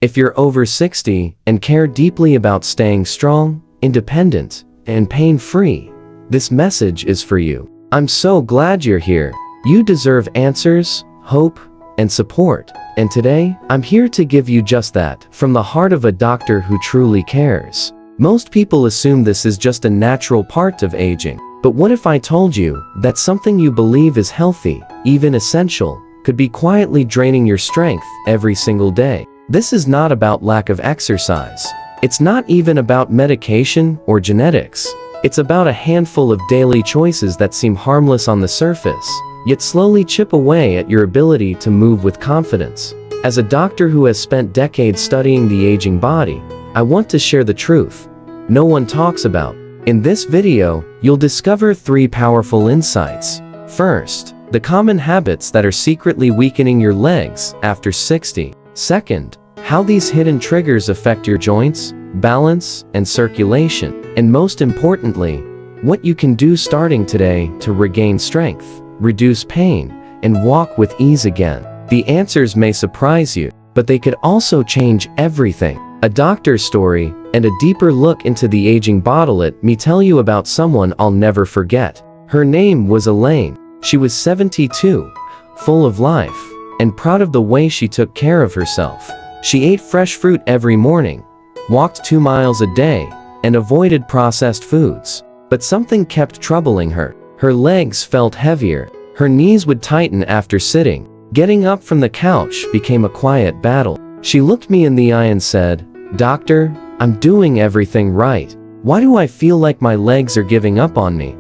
If you're over 60 and care deeply about staying strong, independent, and pain-free, this message is for you. I'm so glad you're here. You deserve answers, hope, and support. And today, I'm here to give you just that, from the heart of a doctor who truly cares. Most people assume this is just a natural part of aging. But what if I told you that something you believe is healthy, even essential, could be quietly draining your strength every single day? This is not about lack of exercise. It's not even about medication or genetics. It's about a handful of daily choices that seem harmless on the surface, yet slowly chip away at your ability to move with confidence. As a doctor who has spent decades studying the aging body, I want to share the truth no one talks about. In this video, you'll discover 3 powerful insights. First, the common habits that are secretly weakening your legs after 60. Second, how these hidden triggers affect your joints, balance, and circulation. And most importantly, what you can do starting today to regain strength, reduce pain, and walk with ease again. The answers may surprise you, but they could also change everything. A doctor's story and a deeper look into the aging body. Let me tell you about someone I'll never forget. Her name was Elaine. She was 72, full of life, and proud of the way she took care of herself. She ate fresh fruit every morning, walked 2 miles a day, and avoided processed foods. But something kept troubling her. Her legs felt heavier. Her knees would tighten after sitting. Getting up from the couch became a quiet battle. She looked me in the eye and said, "Doctor, I'm doing everything right. Why do I feel like my legs are giving up on me?"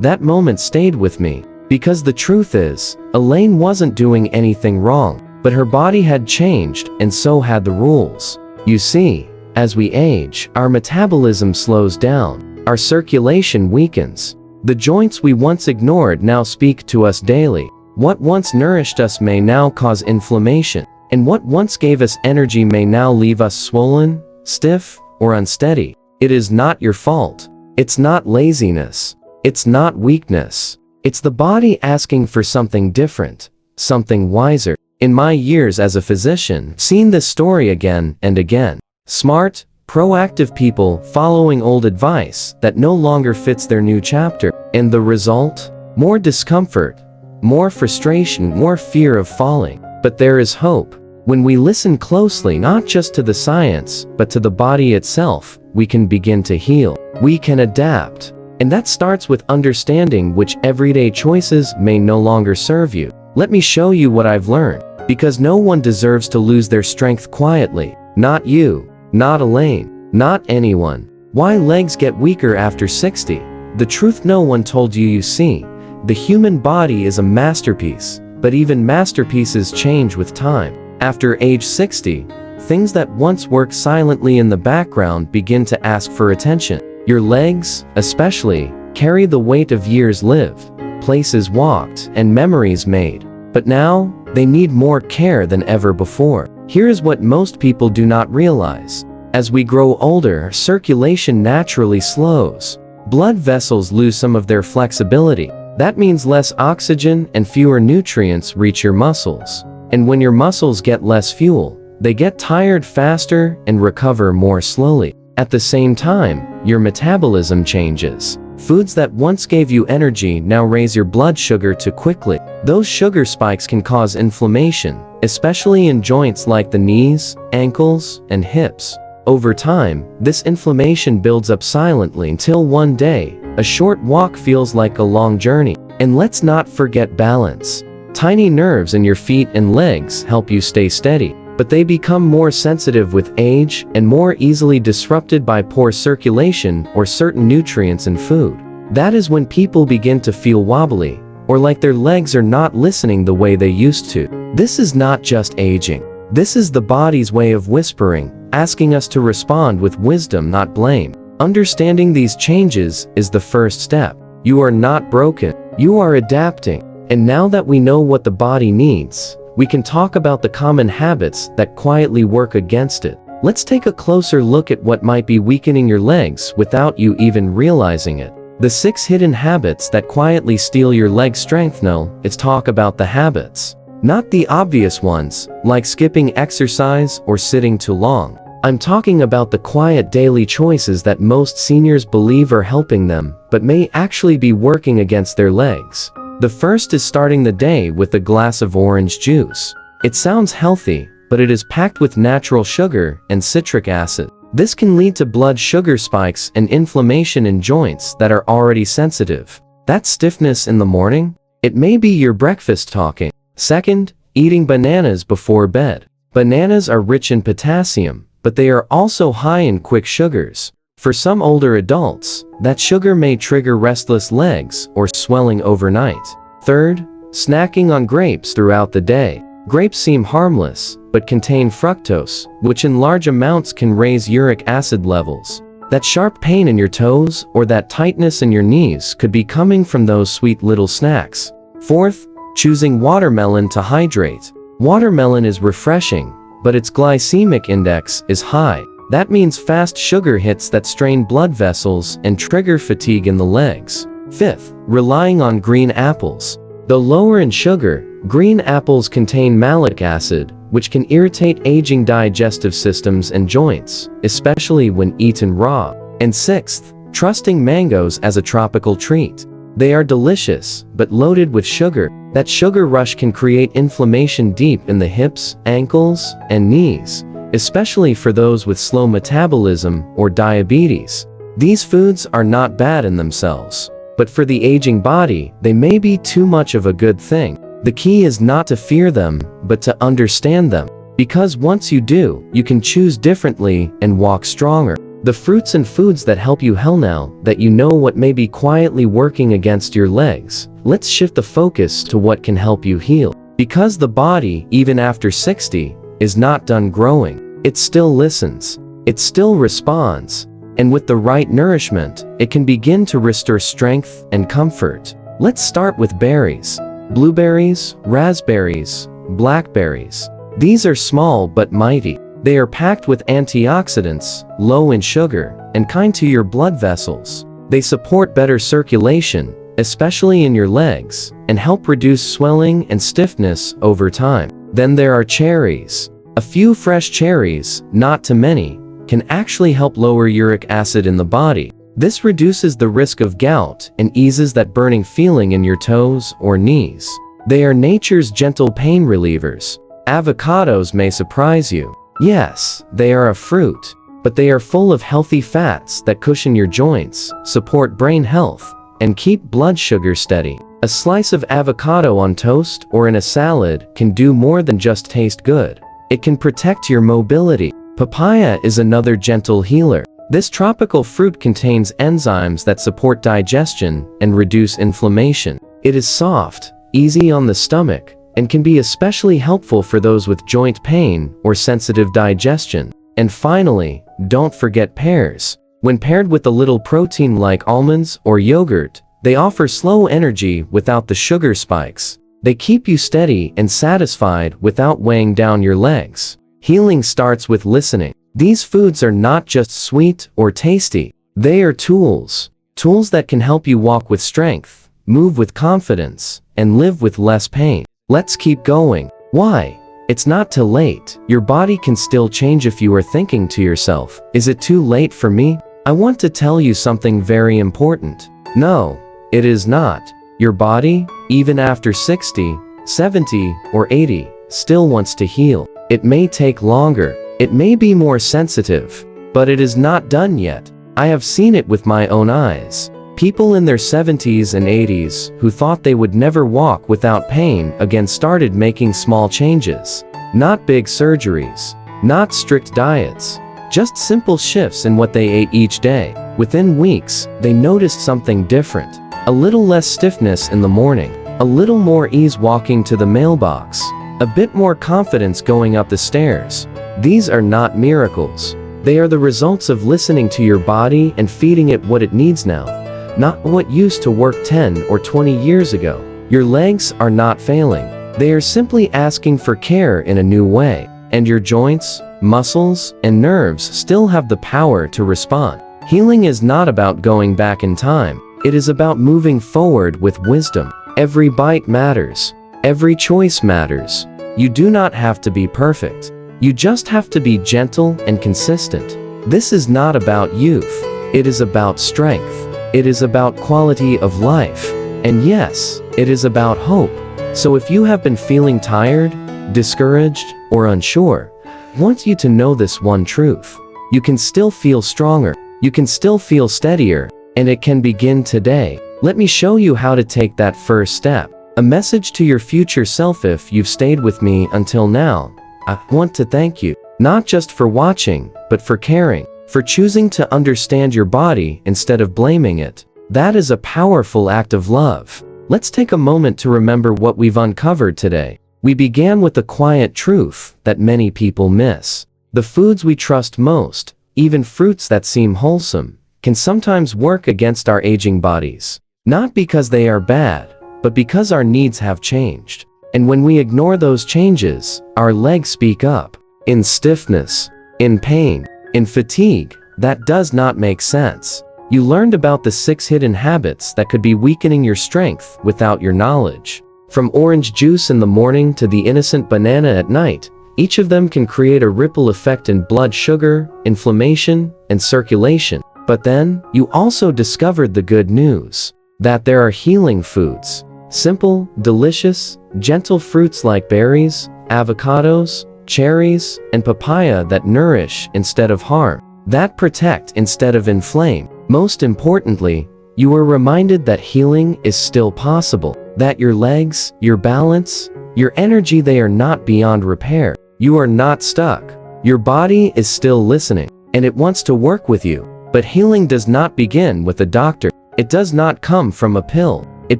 That moment stayed with me, because the truth is, Elaine wasn't doing anything wrong, but her body had changed, and so had the rules. You see, as we age, our metabolism slows down, our circulation weakens. The joints we once ignored now speak to us daily. What once nourished us may now cause inflammation, and what once gave us energy may now leave us swollen, stiff, or unsteady. It is not your fault. It's not laziness. It's not weakness. It's the body asking for something different, something wiser. In my years as a physician, I've seen this story again and again. Smart, proactive people following old advice that no longer fits their new chapter. And the result? More discomfort, more frustration, more fear of falling. But there is hope. When we listen closely not just to the science, but to the body itself, we can begin to heal. We can adapt. And that starts with understanding which everyday choices may no longer serve you. Let me show you what I've learned. Because no one deserves to lose their strength quietly. Not you, not Elaine, not anyone. Why legs get weaker after 60? The truth no one told you. You see, the human body is a masterpiece, but even masterpieces change with time. After age 60, things that once worked silently in the background begin to ask for attention. Your legs, especially, carry the weight of years lived, places walked, and memories made. But now, they need more care than ever before. Here is what most people do not realize. As we grow older, circulation naturally slows. Blood vessels lose some of their flexibility. That means less oxygen and fewer nutrients reach your muscles. And when your muscles get less fuel, they get tired faster and recover more slowly. At the same time, your metabolism changes. Foods that once gave you energy now raise your blood sugar too quickly. Those sugar spikes can cause inflammation, especially in joints like the knees, ankles, and hips. Over time, this inflammation builds up silently until one day, a short walk feels like a long journey. And let's not forget balance. Tiny nerves in your feet and legs help you stay steady, but they become more sensitive with age and more easily disrupted by poor circulation or certain nutrients in food. That is when people begin to feel wobbly, or like their legs are not listening the way they used to. This is not just aging. This is the body's way of whispering, asking us to respond with wisdom, not blame. Understanding these changes is the first step. You are not broken. You are adapting. And now that we know what the body needs, we can talk about the common habits that quietly work against it. Let's take a closer look at what might be weakening your legs without you even realizing it. The 6 hidden habits that quietly steal your leg strength. Let's talk about the habits. Not the obvious ones, like skipping exercise or sitting too long. I'm talking about the quiet daily choices that most seniors believe are helping them, but may actually be working against their legs. The first is starting the day with a glass of orange juice. It sounds healthy, but it is packed with natural sugar and citric acid. This can lead to blood sugar spikes and inflammation in joints that are already sensitive. That stiffness in the morning? It may be your breakfast talking. Second, eating bananas before bed. Bananas are rich in potassium, but they are also high in quick sugars. For some older adults, that sugar may trigger restless legs or swelling overnight. Third, snacking on grapes throughout the day. Grapes seem harmless, but contain fructose, which in large amounts can raise uric acid levels. That sharp pain in your toes or that tightness in your knees could be coming from those sweet little snacks. Fourth, choosing watermelon to hydrate. Watermelon is refreshing, but its glycemic index is high. That means fast sugar hits that strain blood vessels and trigger fatigue in the legs. Fifth, relying on green apples. Though lower in sugar, green apples contain malic acid, which can irritate aging digestive systems and joints, especially when eaten raw. And sixth, trusting mangoes as a tropical treat. They are delicious, but loaded with sugar. That sugar rush can create inflammation deep in the hips, ankles, and knees, especially for those with slow metabolism or diabetes. These foods are not bad in themselves, but for the aging body, they may be too much of a good thing. The key is not to fear them, but to understand them. Because once you do, you can choose differently and walk stronger. The fruits and foods that help you heal now that you know what may be quietly working against your legs. Let's shift the focus to what can help you heal. Because the body, even after 60, is not done growing. It still listens. It still responds. And with the right nourishment, it can begin to restore strength and comfort. Let's start with berries. Blueberries, raspberries, blackberries. These are small but mighty. They are packed with antioxidants, low in sugar, and kind to your blood vessels. They support better circulation, especially in your legs, and help reduce swelling and stiffness over time. Then there are cherries. A few fresh cherries, not too many, can actually help lower uric acid in the body. This reduces the risk of gout and eases that burning feeling in your toes or knees. They are nature's gentle pain relievers. Avocados may surprise you. Yes, they are a fruit, but they are full of healthy fats that cushion your joints, support brain health, and keep blood sugar steady. A slice of avocado on toast or in a salad can do more than just taste good. It can protect your mobility. Papaya is another gentle healer. This tropical fruit contains enzymes that support digestion and reduce inflammation. It is soft, easy on the stomach, and can be especially helpful for those with joint pain or sensitive digestion. And finally, don't forget pears. When paired with a little protein like almonds or yogurt, they offer slow energy without the sugar spikes. They keep you steady and satisfied without weighing down your legs. Healing starts with listening. These foods are not just sweet or tasty. They are tools. Tools that can help you walk with strength, move with confidence, and live with less pain. Let's keep going. Why? It's not too late. Your body can still change. If you are thinking to yourself, is it too late for me? I want to tell you something very important. No, it is not. Your body, even after 60, 70, or 80, still wants to heal. It may take longer. It may be more sensitive, but it is not done yet. I have seen it with my own eyes. People in their 70s and 80s who thought they would never walk without pain again started making small changes. Not big surgeries, not strict diets, just simple shifts in what they ate each day. Within weeks, they noticed something different. A little less stiffness in the morning, a little more ease walking to the mailbox, a bit more confidence going up the stairs. These are not miracles. They are the results of listening to your body and feeding it what it needs now. Not what used to work 10 or 20 years ago. Your legs are not failing. They are simply asking for care in a new way. And your joints, muscles, and nerves still have the power to respond. Healing is not about going back in time. It is about moving forward with wisdom. Every bite matters. Every choice matters. You do not have to be perfect. You just have to be gentle and consistent. This is not about youth. It is about strength. It is about quality of life. And yes, it is about hope. So if you have been feeling tired, discouraged, or unsure, I want you to know this one truth. You can still feel stronger. You can still feel steadier. And it can begin today. Let me show you how to take that first step. A message to your future self. If you've stayed with me until now, I want to thank you. Not just for watching, but for caring. For choosing to understand your body instead of blaming it. That is a powerful act of love. Let's take a moment to remember what we've uncovered today. We began with the quiet truth that many people miss. The foods we trust most, even fruits that seem wholesome, can sometimes work against our aging bodies. Not because they are bad, but because our needs have changed. And when we ignore those changes, our legs speak up. In stiffness, in pain, in fatigue. That does not make sense. You learned about the 6 hidden habits that could be weakening your strength without your knowledge. From orange juice in the morning to the innocent banana at night, each of them can create a ripple effect in blood sugar, inflammation, and circulation. But then, you also discovered the good news. That there are healing foods. Simple, delicious, gentle fruits like berries, avocados, cherries, and papaya that nourish instead of harm. That protect instead of inflame. Most importantly, you were reminded that healing is still possible. That your legs, your balance, your energy, they are not beyond repair. You are not stuck. Your body is still listening, and it wants to work with you. But healing does not begin with a doctor. It does not come from a pill. It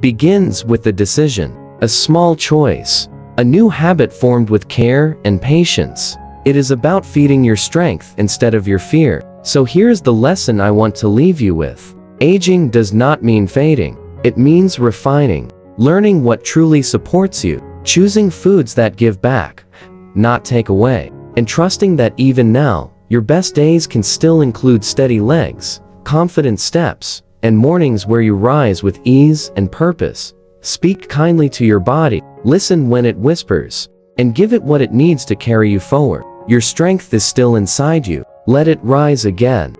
begins with a decision, a small choice, a new habit formed with care and patience. It is about feeding your strength instead of your fear. So here's the lesson I want to leave you with. Aging does not mean fading. It means refining, learning what truly supports you, choosing foods that give back, not take away, and trusting that even now, your best days can still include steady legs, confident steps, and mornings where you rise with ease and purpose. Speak kindly to your body, listen when it whispers, and give it what it needs to carry you forward. Your strength is still inside you. Let it rise again.